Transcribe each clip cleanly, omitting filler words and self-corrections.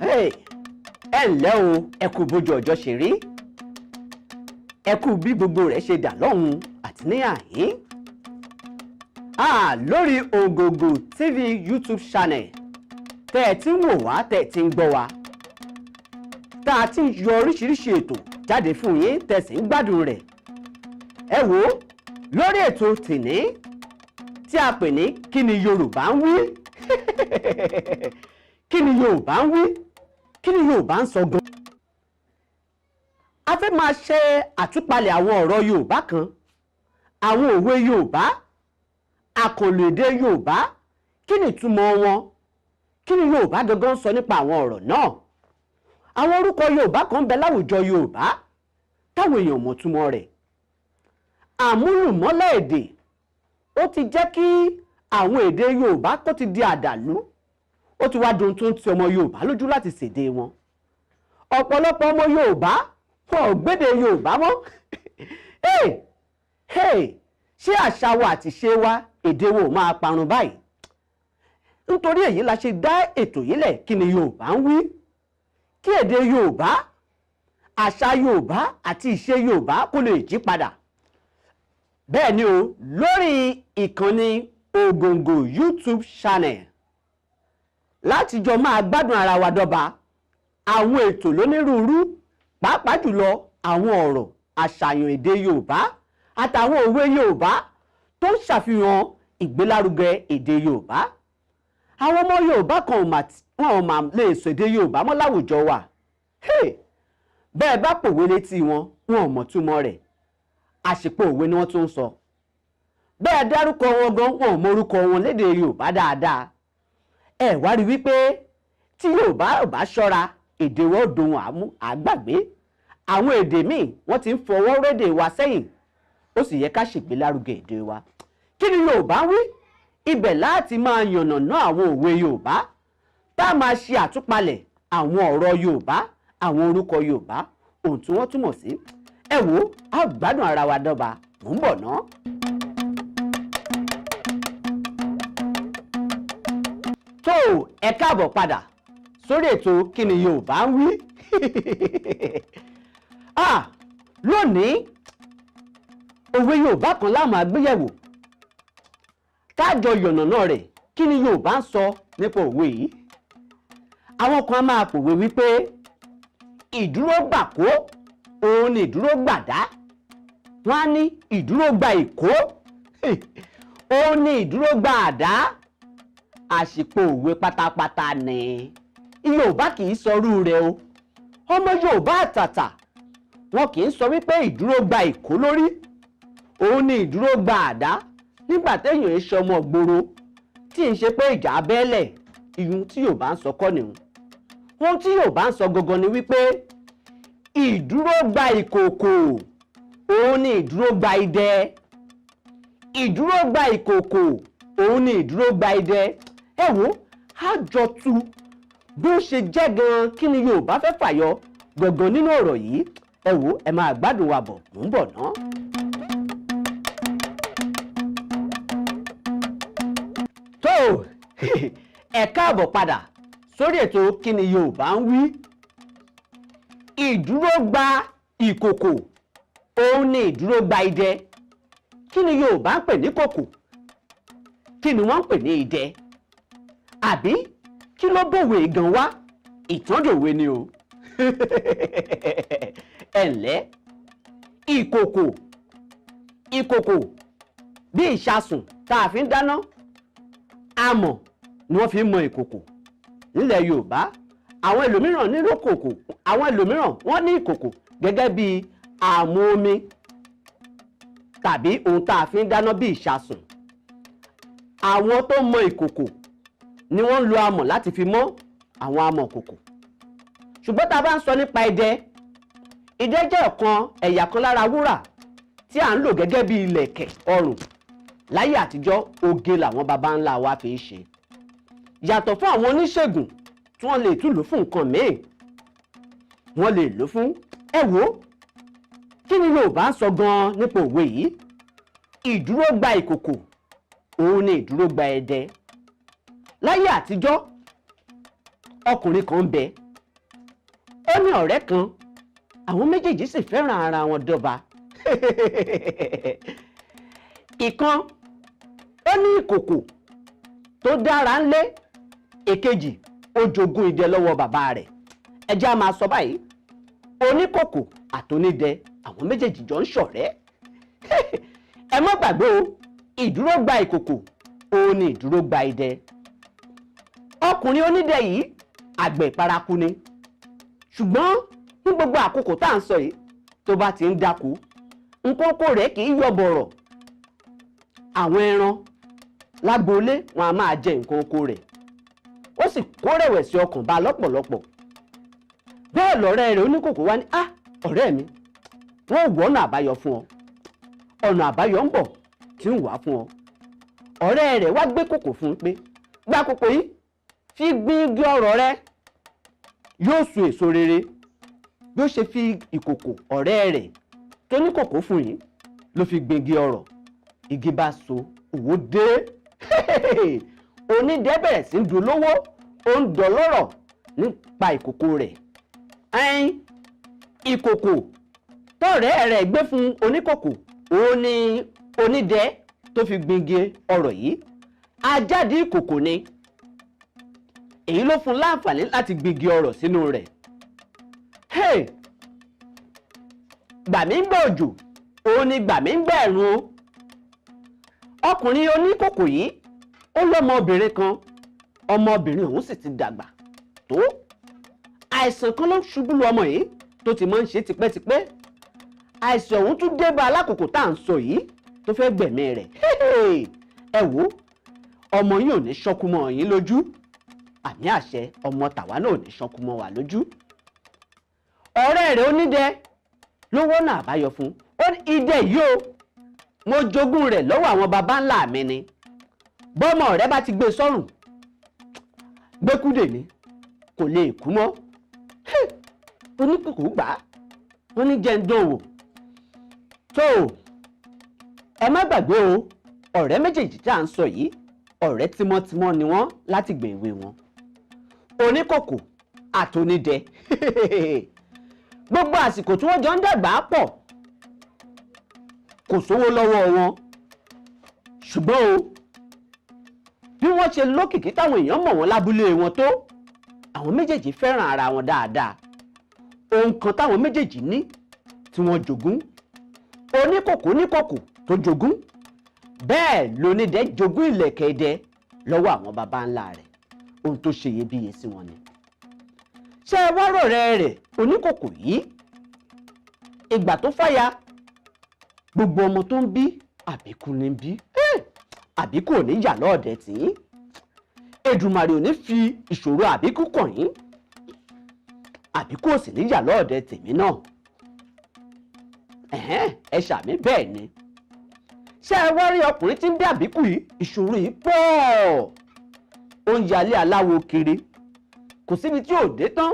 Ẹ ǹlẹ́ o, ẹ kú bójú ọjọ́ ṣe rí, ẹ kú bí gbogbo rẹ̀ ṣe dà lọ́hùn àti ní àhín. Lórí Ògògò TV YouTube channel tẹ́ ẹ ti ń wò wá, tẹ́ ẹ ti ń gbọ́ wa, tá a ti ń yọ oríṣiríṣi ètò jáde fún yín tẹ́ sì ń gbádùn rẹ̀. Ẹ wò ó, lórí ètò tìní tí a pè ní kí ni Yorùbá ń wí? Kí ni Yorùbá ń wí? Kí ni Yorùbá ń sọ gan? A fẹ́ máa ṣe àtúpalẹ̀ àwọn ọ̀rọ̀ Yorùbá kan, àwọn òwe Yorùbá, àkànlò èdè Yorùbá, kí ni ìtumọ̀ wọn? Kí ni Yorùbá gangan sọ nípa àwọn ọ̀rọ̀ náà? Àwọn orúkọ Yorùbá kan ń bẹ láwùjọ Yorùbá táwọn èèyàn mọ̀ túmọ̀ rẹ̀. Àmúlùmọ́lá èdè ó ti jẹ́ kí àwọn èdè Yorùbá kó ti di àdàlú, ó ti wá dùn tó ń ti ọmọ Yorùbá lójú láti ṣèdè wọn. Ọ̀pọ̀lọpọ̀ ọmọ Yorùbá wọn ò gbédè Yorùbá mọ́. Ṣé àṣà wa àti ṣe wa, èdè wo máa parun báyìí? Nítorí èyí la ṣe dá ètò yìí lẹ̀, kí ni Yorùbá ń wí? Kí èdè Yorùbá, àṣà Yorùbá àti ìṣe Yorùbá kó lè jí padà. Bẹ́ẹ̀ ni o, lórí ìkànnì Ògògò YouTube channel láti jọ máa gbádùn ara wa dọ́ba, àwọn ètò lónírúurú, pàápàá jùlọ àwọn ọ̀rọ̀ àṣàyàn èdè Yorùbá àtàwọn òwe Yorùbá tó ń ṣàfihàn ìgbélárugẹ èdè Yorùbá. Àwọn ọmọ Yorùbá kan wọn ò máa lè sọ èdè Yorùbá mọ́ láwùjọ wa. Bẹ́ẹ̀ bá pòwe létí wọn, wọn ò mọ̀ túmọ̀ rẹ̀. Àṣìpọ̀ òwe ni wọ́n tún ń sọ. Bẹ́ẹ̀ dárúkọ wọn gan, wọn ò mọ orúkọ wọn lédè Yorùbá dáadáa. Ẹ wá rí wípé tí Yorùbá ò bá ṣọ́ra, èdè wọn ò dohun àgbàgbé. Àwọn èdè míì wọ́n ti ń fọwọ́ rédè wa sẹ́yìn, ó sì yẹ ká ṣègbélárugẹ èdè wa. Kí ni Yorùbá wí? Ibẹ̀ láti máa yànnàná àwọn òwe Yorùbá, tá a máa ṣe àtúpalẹ̀ àwọn ọ̀rọ̀ Yorùbá, àwọn orúkọ Yorùbá, ohun tí wọ́n túmọ̀ sí. Ẹ wò ó, a gbádùn ara wa dọ́ba, mò ń bọ̀ ná. Tó ẹ káàbọ̀ padà sórí ètò kí ni Yorùbá ń wí? Lónìí òwe Yorùbá kan la máa gbéyẹ̀wò tájọ yànnàná rẹ̀. Kí ni Yorùbá ń sọ nípa òwe yìí? Àwọn kan á máa pòwe wípé ìdúró gbàkó, òun ni ìdúró gbàdá. Wọ́n á ní ìdúró gba ìkó, òun ni ìdúró gba àdá. Àṣìpọ̀ òwe pátápátá ni. Yorùbá kì í sọrú rẹ̀ o. Ọmọ Yorùbá àtàtà wọn kì í sọ wípé ìdúró gba ìkó lórí, òun ni ìdúró gba àdá. Nígbà téèyàn ń ṣe ọmọ gbòòrò tí ń ṣe pé ìjà abẹ́lẹ̀, ìyún tí Yorùbá ń sọ kọ́ nìhun. Ohun tí Yorùbá ń sọ gangan ni wípé ìdúró gba ìkòkò, òun ni ìdúró gba idẹ. Ìdúró gba ìkòkò, òun ni ìdúró gba idẹ. Ẹ wò ó, á jọ tú bí ó ṣe jẹ́ gan-an. Kí ni Yorùbá fẹ́ fàyọ gangan nínú ọ̀rọ̀ yìí? Ẹ wò ó, ẹ máa gbádùn wa bọ̀, mò ń bọ̀ ná. Tó ẹ káàbọ̀ padà sórí ètò kí ni Yorùbá ń wí? Ìdúró gba ìkòkò, òun ni ìdúró gba idẹ. Kí ni Yorùbá ń pè ní kòkò? Kí ni wọ́n ń pè ní idẹ? Àbí kí ló bòwe gan wá? Ìtàndòwe ni o. Ẹ ǹlẹ́, ìkòkò bí ìṣasùn tá a fi ń dáná, amọ̀ ni wọ́n fi ń mọ ìkòkò nílẹ̀ Yorùbá. Àwọn ẹlòmíràn nílò kòkò, àwọn ẹlòmíràn wọ́n ní ìkòkò gẹ́gẹ́ bí àmú omi tàbí ohun tá a fi ń dáná bí ìṣasùn. Àwọn tó mọ ìkòkò ni wọ́n ń lo amọ̀ láti fi mọ àwọn amọ̀ kòkò. Ṣùgbọ́n tá a bá ń sọ nípa idẹ, idẹ jẹ́ ọ̀kan ẹ̀yà kan lára wúrà tí à ń lò gẹ́gẹ́ bí ìlẹ̀kẹ̀ ọrùn. Láyé àtijọ́, oge làwọn baba ńlá wa fi ń ṣe. Yàtọ̀ fún àwọn oníṣègùn tí wọ́n lè tún lò fún nǹkan míì, wọ́n lè lò fún. Ẹ wò ó, kí ni Yorùbá ń sọ gan-an nípa òwe yìí? Ìdúró gba ìkòkò, òun ni ìdúró gba idẹ. Láyé àtijọ́, ọkùnrin kan ń bẹ ó ní ọ̀rẹ́ kan, àwọn méjèèjì sì fẹ́ràn ara wọn dọ́ba. ìkan ó ní ìkòkò tó dára ńlé, èkejì ó jogún idẹ lọ́wọ́ bàbá rẹ̀. ẹ jẹ́ á máa sọ báyìí, oníkòkò àtonídẹ àwọn méjèèjì jọ ń ṣọ̀rẹ́. ẹ má gbàgbé o, ìdúró gba ìkòkò, òun ni ìdúró gba idẹ. ọkùnrin onídẹ yìí àgbẹ̀ paraku ni, ṣùgbọ́n ní gbogbo àkókò tá à ń sọ yìí, tó bá ti ń dáko, nǹkan oko rẹ̀ kì í yọ bọ̀rọ̀. àwọn ẹran lágboolé wọn a máa jẹ nǹkan oko rẹ̀, ó sì kó rẹ̀wẹ̀sì ọkàn bá lọ́pọ̀lọpọ̀. bẹ́ẹ̀ lọ̀rẹ́ rẹ̀ oníkòkò wá ní, ọ̀rẹ́ mi, wọ́n wọ ọ̀nà àbáyọ fún ọ, ọ̀nà àbáyọ ń bọ̀ tí ń wá fún ọ. ọ̀rẹ́ rẹ̀ wá gbé kòkò fún un pé, gba kòkò yìí, fi gbin igi ọ̀rọ̀ rẹ, yóò so èso rere. bí ó ṣe fi ìkòkò ọ̀rẹ́ rẹ̀ tó ní kòkó fún yìí ló fi gbin igi ọ̀rọ̀, igi bá so, òwò dé. onídẹ bẹ̀rẹ̀ sí ń dolówó, ó ń dọlọ́rọ̀ nípa ìkòkò rẹ̀. ìkòkò tọ́rẹ́ rẹ̀ gbé fún oníkòkò, òun ni onídẹ tó fi gbin igi ọ̀rọ̀ yìí. ajáde ìkòkò ni, èyí ló fún láǹfààní láti gbin igi ọ̀rọ̀ sínú rẹ̀. gbàmí ń gbọ́ òjò, òun ni gbàmí ń gbọ́ ẹ̀rùn o. ọkùnrin oníkòkò yìí ó lọ́mọbìnrin kan, ọmọbìnrin ọ̀hún sì ti dàgbà tó. àìsàn kan ló ṣubú lu ọmọ yìí tó ti máa ń ṣe tipẹ́tipẹ́. àìsàn ọ̀hún tún dé bá alákòókò tá à ń sọ yìí tó fẹ́ gbẹ̀mí rẹ̀. ẹ wò, ọmọ yìí ò ní ṣọ́kú mọ́ yín lójú, àmì àṣẹ, ọmọ tàwa náà ò ní ṣọ́kú mọ́ wa lójú. ọ̀rẹ́ rẹ̀ onídẹ ló wọ́nà àbáyọ fún. ó ní, idẹ yìí o, mo jogún rẹ̀ lọ́wọ́ àwọn baba ńlá mi ni. bọ́mọ rẹ̀ bá ti gbé sọ́rùn, gbẹ́kúdè ni, kò lè kú mọ́. oníkòkò gbà á, wọ́n ní jẹ́ ń dán wò. tó ẹ má gbàgbé o, ọ̀rẹ́ méjèèjì tá à ń sọ yìí, ọ̀rẹ́ tímọ́tímọ́ ni wọ́n láti gbé ìwé wọn. oníkòkò àtonídẹ. gbogbo àsìkò tí wọ́n jọ ń dàgbà pọ̀, kò sówó lọ́wọ́ wọn, ṣùgbọ́n o, bí wọ́n ṣe lókìkí táwọn èèyàn mọ̀ wọ́n lábúlé wọn tó, àwọn méjèèjì fẹ́ràn ara wọn dáadáa. ohun kan táwọn méjèèjì ní tí wọ́n jogún, oníkòkò níkòkò tó jogún, bẹ́ẹ̀ lónídẹ jogún ìlẹ̀kẹ̀ idẹ lọ́wọ́ àwọn baba ńlá rẹ̀. ohun tó ṣe iyebíye sí wọn ni. ṣé ẹ wá rọ̀rẹ́ rẹ̀ oníkòkò yìí, ìgbà tó fáya, gbogbo ọmọ tó ń bí àbíkú ní bí. àbíkú ò ní yà lọ́ọ̀dẹ̀ tí, Èdùmàrè ò ní fi ìṣòro àbíkú kàn yín, àbíkú ò sì ní yà lọ́ọ̀dẹ̀ tèmi náà. ẹ ṣàmì bẹ́ẹ̀ ni. ṣé ẹ wá rí ọkùnrin tí ń bí àbíkú yìí, ìṣòro yìí pọ̀. ó ń yalé aláwo kiri, kò síbi tí ò dé tán.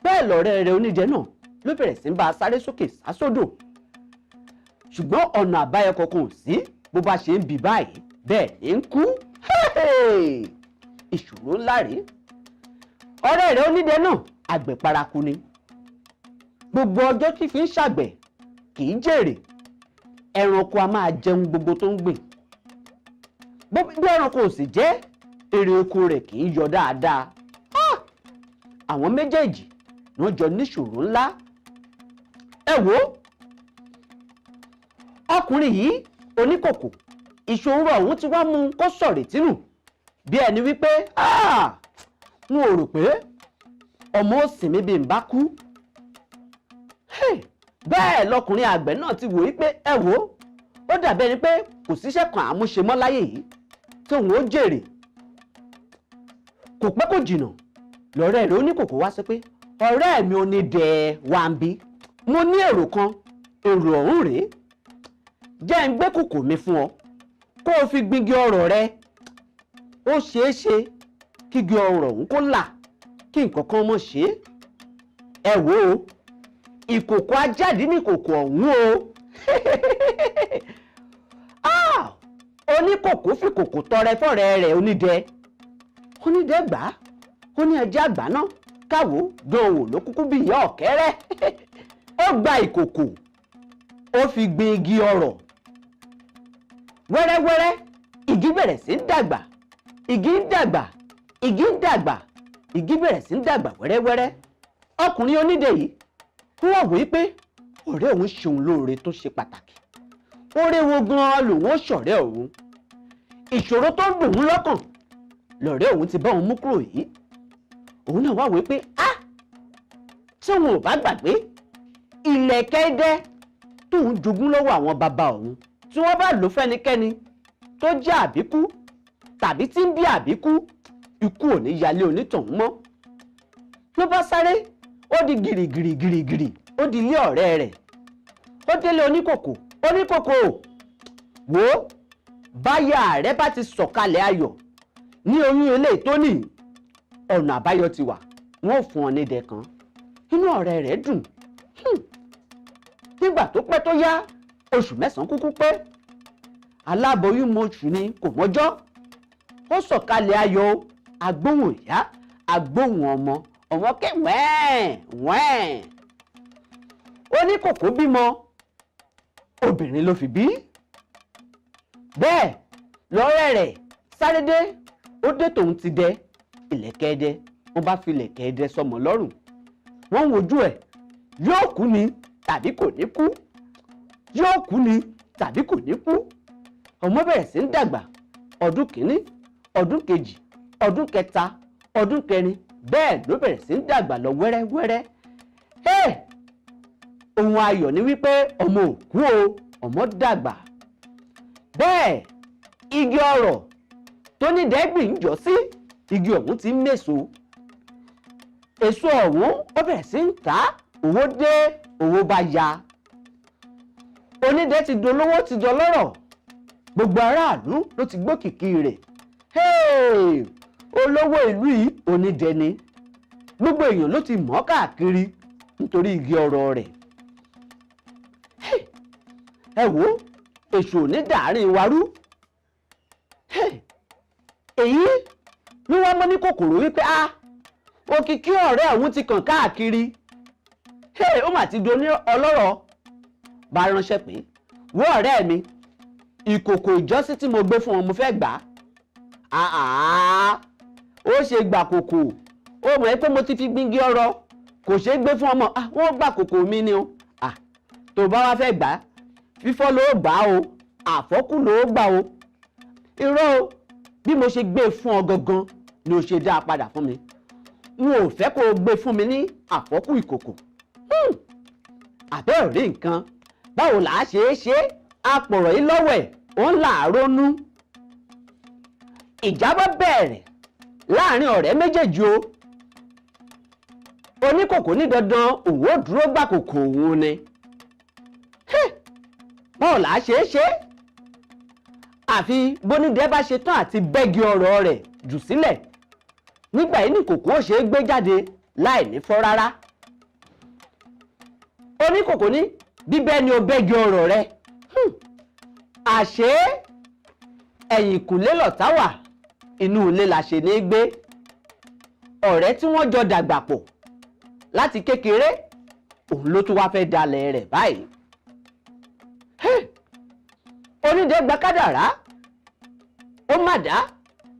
bẹ́ẹ̀ lọ̀rẹ́ rẹ̀ onídẹ náà ló bẹ̀rẹ̀ sí ń bá a sáré sókè sásódò. ṣùgbọ́n ọ̀nà àbáyọ kankan ò sí. bó bá ṣe ń bì báyìí, bẹ́ẹ̀ ni ń kú. ìṣòro ńlá rèé. ọ̀rẹ́ rẹ̀ onídẹ náà àgbẹ̀ paraku ni. gbogbo ọjọ́ tí fi ń ṣàgbẹ̀ kì í jèrè. ẹranko a máa jẹun gbogbo tó ń gbìn. bí ẹranko ò sì jẹ́, èrè oko rẹ̀ kì í yọ dáadáa. àwọn méjèèjì wọ́n jọ níṣòro ńlá. ẹ wò ó, ọkùnrin yìí oníkòkò, ìṣòro ọ̀hún ti wá mú un kó sọ̀rètí nù, bí ẹni wípé n ò rò pé ọmọ ó sìn mí bí n bá kú. bẹ́ẹ̀ lọkùnrin àgbẹ̀ náà ti wò wípé ẹ wò ó dàbí ẹni pé kò síṣẹ́ kan àmúṣe mọ́ láyé yìí tóun ó jèrè. kò pẹ́ kò jìnnà lọ̀rẹ́ rẹ̀ oníkòkò wá sọ pé, ọ̀rẹ́ mi onídẹ wá ń bí, mo ní èrò kan, èrò ọ̀hún rèé. jẹ́ ń gbé kòkò mi fún ọ, kó o fi gbingi ọ̀rọ̀ rẹ. ó ṣeé ṣe kígi ọ̀rọ̀ ọ̀hún kó là, kí nǹkan kan mọ̀ ṣe é. ẹ wò ó, ìkòkò ajáde ní ìkòkò ọ̀hún o. oníkòkò fi kòkò tọrẹ fọ́rẹ́ rẹ̀ onídẹ. onídẹ gbà á, ó ní ẹjẹ́ àgbà náà, káwo dánwò ló kúkú bí ìyá ọ̀kẹ́rẹ́. Ó gba ìkòkò ó fi gbin igi ọ̀rọ̀. Wẹ́rẹ́wẹ́rẹ́ igi bẹ̀rẹ̀ sí ń dàgbà, igi ń dàgbà, igi ń dàgbà, igi bẹ̀rẹ̀ sí ń dàgbà wẹ́rẹ́wẹ́rẹ́. Ọkùnrin onídẹ yìí wọ́n wí pé ọ̀rẹ́ òun ṣe òun lóore tó ṣe pàtàkì. Oore wo gan-an lòun ó ṣọ̀rẹ́ òun? Ìṣòro tó ń dùn ún lọ́kàn lọ̀rẹ́ òun ti bá òun mú kúrò yìí. Òun náà wá wí pé tí òun ò bá gbàgbé ìlẹ̀kẹ̀ idẹ tóun jogún lọ́wọ́ àwọn bàbá òun tí wọ́n bá lò fẹ́nikẹ́ni tó jẹ́ àbíkú tàbí tí ń bí àbíkú, ikú ò ní yalé onítọ̀hún mọ́. Ló bá sáré ó di gìrìgìrìgìrìgìrì ó di ilé ọ̀rẹ́ rẹ̀. Ó délé oníkòkò. Oníkòkò wò ó, báyà rẹ bá ti sọ̀kalẹ̀ ayọ̀ ní oyún ilé tó ní ọ̀nà àbáyọ ti wà, wọ́n ò fún ọ nídẹ kan. Inú ọ̀rẹ́ rẹ̀ dùn. Nígbà tó pẹ́ tó yá, oṣù 9 kúkú pé. Aláboyún mọ̀ṣù ni kò mọ́jọ́. Ó sọ̀kalẹ̀ ayọ̀, agbóhùn ìyá, agbóhùn ọmọ, ọmọ ké wẹ́ẹ̀ wẹ́ẹ̀. Oníkòkò bímọ, obìnrin ló fi bí. Bẹ́ẹ̀ lọ́rẹ́ rẹ̀ sáré dé, ó dé tòun ti dẹ ìlẹ̀kẹ̀ idẹ. Wọ́n bá fi ìlẹ̀kẹ̀ idẹ sọmọ lọ́rùn. Wọ́n ń wojú ẹ̀, yóò kú ni tàbí kò ní kú, yóò kú ni tàbí kò ní kú. Ọmọ bẹ̀rẹ̀ sí ń dàgbà, ọdún kìíní, ọdún kejì, ọdún kẹta, ọdún kẹrin, bẹ́ẹ̀ ló bẹ̀rẹ̀ sí ń dàgbà lọ wẹ́rẹ́wẹ́rẹ́. Ohun ayọ̀ ni wípé ọmọ ò kú o, ọmọ dàgbà. Bẹ́ẹ̀ igi ọ̀rọ̀ tó ní dẹ́gbìn ń jọ sí, igi ọ̀hún ti ń méso. Èso ọ̀hún ó bẹ̀rẹ̀ sí ń tà, owó dé, owó bá ya. Onídẹ ti dolówó ti dọlọ́rọ̀, gbogbo aráàlú ló ti gbọ́ kìkì rẹ̀. Olówó ìlú yìí onídẹ ni, gbogbo èèyàn ló ti mọ̀ káàkiri nítorí igi ọ̀rọ̀ rẹ̀. Ẹ wò ó, èṣù ò ní dàárín wa rú. Èyí ló wá mọ́ ní kòkòrò wípé òkìkí ọ̀rẹ́ òun ti kàn káàkiri. Ó mà ti do ní ọlọ́rọ̀. Bá ránṣẹ́ pé wo ọ̀rẹ́ mi, ìkòkò ìjọ́sí tí mo gbé fún ọ mo fẹ́ gbà á. Ó ṣe gbà kòkò, ó mọ̀ pé mo ti fi gbígi ọ̀rọ̀, kò ṣeé gbé fún ọmọ. Wọ́n gbà kòkò mi ni o. Tó bá wá fẹ́ gbà á, fífọ́ ló gbà o, àfọ́kù ló gbà o. Irọ́ o, bí mo ṣe gbé fún ọ gangan ni o ṣe dá a padà fún mi. N ò fẹ́ kó o gbé fún mi ní àfọ́kù ìkòkò. Àbẹ́ ò rí nǹkan, báwo là á ṣe é ṣe? Apọ̀rọ̀ yìí lọ́wọ́ ẹ̀ ó ń làárónú. Ìjà bá bẹ̀rẹ̀ láàrin ọ̀rẹ́ méjèèjì o. Oníkòkò ní dandan òun ó dúró gbà kòkò òun ni. Báwo là á ṣe é ṣe? Àfi bónídẹ bá ṣe tán àti bẹ́gi ọ̀rọ̀ rẹ̀ jù sílẹ̀, nígbà yìí ni kòkò ó ṣe é gbé jáde láì ní fọ́ rárá. Oníkòkò ní bíbẹ́ ni o bẹ́gi ọ̀rọ̀ rẹ̀. Àṣé ẹ̀yìnkùlé lọ̀tá wà, inú ilé la ṣe ní gbé. Ọ̀rẹ́ tí wọ́n jọ dàgbà pọ̀ láti kékeré, òun ló tún wá fẹ́ dalẹ̀ rẹ̀ báyìí. Onídẹ gba kádàrá, ó má dá,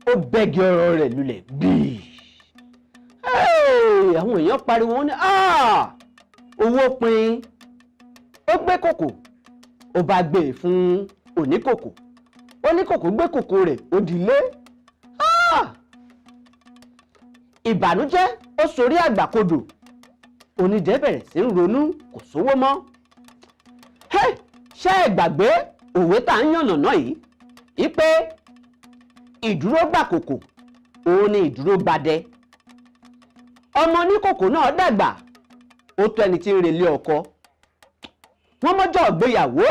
ó bẹ́gi ọ̀rọ̀ rẹ̀ lulẹ̀ gbìí. Àwọn èèyàn pariwo wọn ní owó pin. Ó gbé kòkò, ó bá gbé fún oníkòkò. Oníkòkò gbé kòkò rẹ̀ ó dilé. Ìbànújẹ́ ó sorí àgbàkodò. Onídẹ bẹ̀rẹ̀ sí ń ronú, kò sówó mọ́. Ṣé ẹ gbàgbé òwe tá ń yànnàná yìí wípé ìdúró gbà kòkò, òun ni ìdúró gbadẹ. Ọmọ oníkòkò náà dàgbà, ó tó ẹni tí ń relé ọkọ. Wọ́n mọ́jọ́ ìgbéyàwó,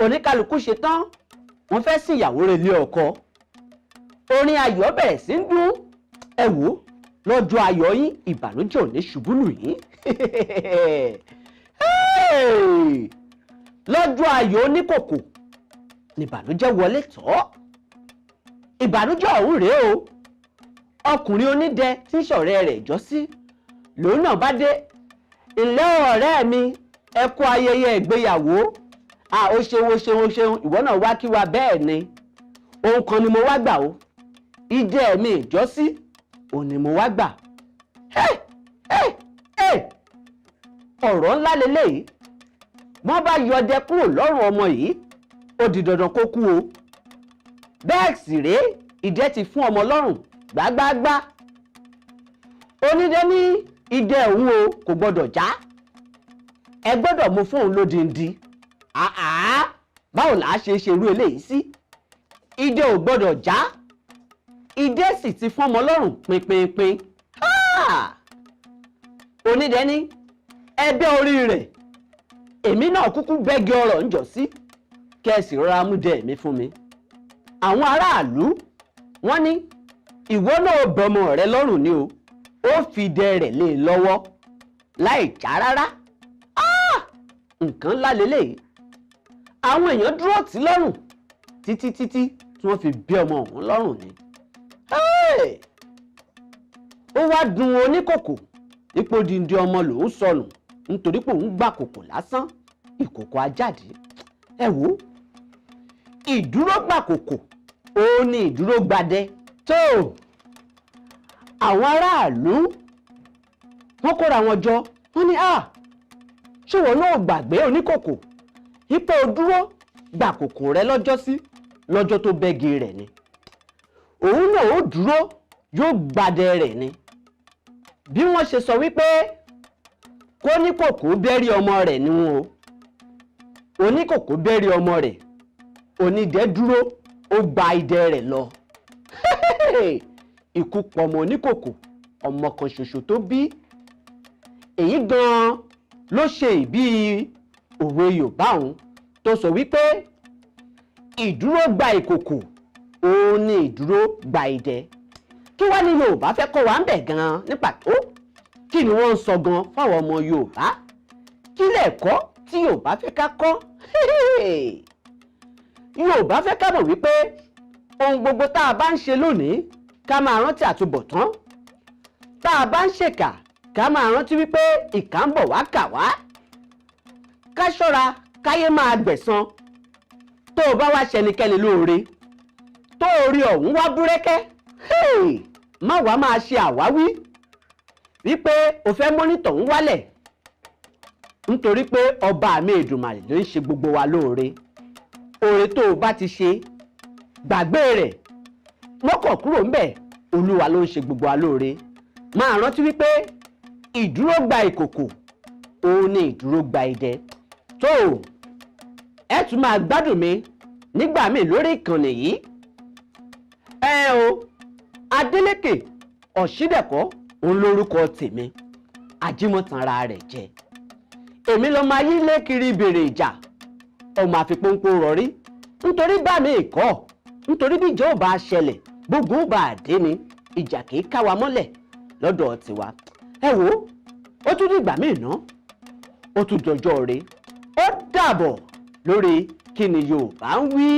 oníkálukú ṣe tán, wọ́n fẹ́ sin ìyàwó relé ọkọ. Orin ayọ̀ bẹ̀rẹ̀ sí ń dún. Ẹ wò, lọ́jọ́ ayọ̀ yín ìbànújẹ́ ò ní ṣubú lù yín. Lọ́jọ́ ayọ̀ oníkòkò ni ìbànújẹ́ wọlé tọ́. Ìbànújẹ́ ọ̀hún rèé o. ọkùnrin onídẹ tí ń ṣọ̀rẹ́ rẹ̀ jọ́sí lòun náà bá dé. ǹlẹ́ ọ̀rẹ́ mi, ẹ kú ayẹyẹ ìgbéyàwó. Ó ṣeun ìwọ náà wá kí wa. bẹ́ẹ̀ ni, ohun kan ni mo wá gbà o, idẹ mi ìjọ́sí òun ni mo wá gbà. ọ̀rọ̀ ńlá leléyìí. wọ́n bá yọdẹ kúrò lọ́rùn ọmọ yìí, ó di dandan kó kú o. bẹ́ẹ̀ sì rèé, idẹ ti fún ọmọ lọ́rùn gbágbáágbá. onídẹ ní idẹ òun o kò gbọdọ̀ já, ẹ gbọdọ̀ mú fóun lódindi. báwo là á ṣe ṣerú eléyìí sí? idẹ ò gbọdọ̀ já, idẹ sì ti fún ọmọ lọ́rùn pinpinpin. onídẹ ní ẹbẹ́ orí rẹ̀, èmi náà kúkú bẹ́gi ọ̀rọ̀ ń jọ sí, kẹ́sì rọra mú dẹ mi fún mi. àwọn aráàlú wọ́n ní ìwọ náà bọmọ rẹ lọ́rùn ni o, ó fi idẹ rẹ̀ lé e lọ́wọ́ láì já rárá. nǹkan ńlá leléyìí. àwọn èèyàn dúró tì lọ́rùn títí tí wọ́n fi bí ọmọ ọ̀hún lọ́rùn ni. ó wá dùn oníkòkò ipò díndí ọmọ lòún sọnù nítorí pé òun gbà kòkò lásán, ìkòkò ajáde. ẹ wò ó, ìdúró gbà kòkò ó ní ìdúró gbadẹ. tó àwọn aráàlú wọ́n kóra wọn jọ, wọ́n ní ṣé wọn náà gbàgbé oníkòkò ipò dúró gbà kòkò rẹ lọ́jọ́ tó bẹ́gi rẹ̀ ni. òun náà ó dúró yóò gbadẹ rẹ̀ ni. bí wọ́n ṣe sọ wípé kó oníkòkò bẹ́rí ọmọ rẹ̀ ni wọn o. oníkòkò bẹ́rí ọmọ rẹ̀, onídẹ dúró ó gba idẹ rẹ̀ lọ. ikú pọmọ oníkòkò, ọmọ kan ṣoṣo tó bí. èyí gan-an ló ṣe ìbí òwe Yorùbá ọ̀hún tó sọ wípé ìdúró gba ìkòkò òun ni ìdúró gba idẹ. kí wá ní Yorùbá fẹ́ kọ́ wa ń bẹ̀ gan-an ní pàtó? kí ni wọ́n ń sọ gan fáwọn ọmọ Yorùbá? kí lẹ̀kọ́ tí Yorùbá fẹ́ ká kọ́? Yorùbá fẹ́ ká mọ̀ wípé ohun gbogbo tá a bá ń ṣe lónìí ká máa rántí àtúbọ̀tán. tá a bá ń ṣèkà ká máa rántí wípé ìkà ń bọ̀ wá kà wá. ká ṣọ́ra káyé máa gbẹ̀san. tó o bá wá ṣẹnikẹ́ni lóore tó orí ọ̀hún wá búrẹ́kẹ́, má wàá máa ṣe àwáwí wípé o fẹ́ mọ́nítọ̀ ń wálẹ̀, nítorí pé ọba mi Èdùmàrè ló ń ṣe gbogbo wa lóore. oore tó o bá ti ṣe gbàgbé rẹ̀, mọ́kàn kúrò ńbẹ̀, Olúwa ló ń ṣe gbogbo wa lóore. máa rántí wípé ìdúró gba ìkòkò òun ni ìdúró gba idẹ. tó ẹ tún máa gbádùn mi nígbà míì lórí ìkànnì yìí. Adeleke Osindeko òun lórúkọ tèmi, ajímọ̀tànra rẹ̀ jẹ. èmi lọ máa yí lé kiri bèrè ìjà, ọmọ àfipónpó rọrí, nítorí bá mi kọ́, nítorí bí ìjà ò bá ṣẹlẹ̀ gbogbo ò bá dé ni, ìjà kìí ká wa mọ́lẹ̀ lọ́dọ̀ tiwa. ẹ wò ó tún dìgbà míì ná, ó tún dọjọ́ rẹ̀. ó dàbọ̀ lórí Kinni Yorùbá ń wí.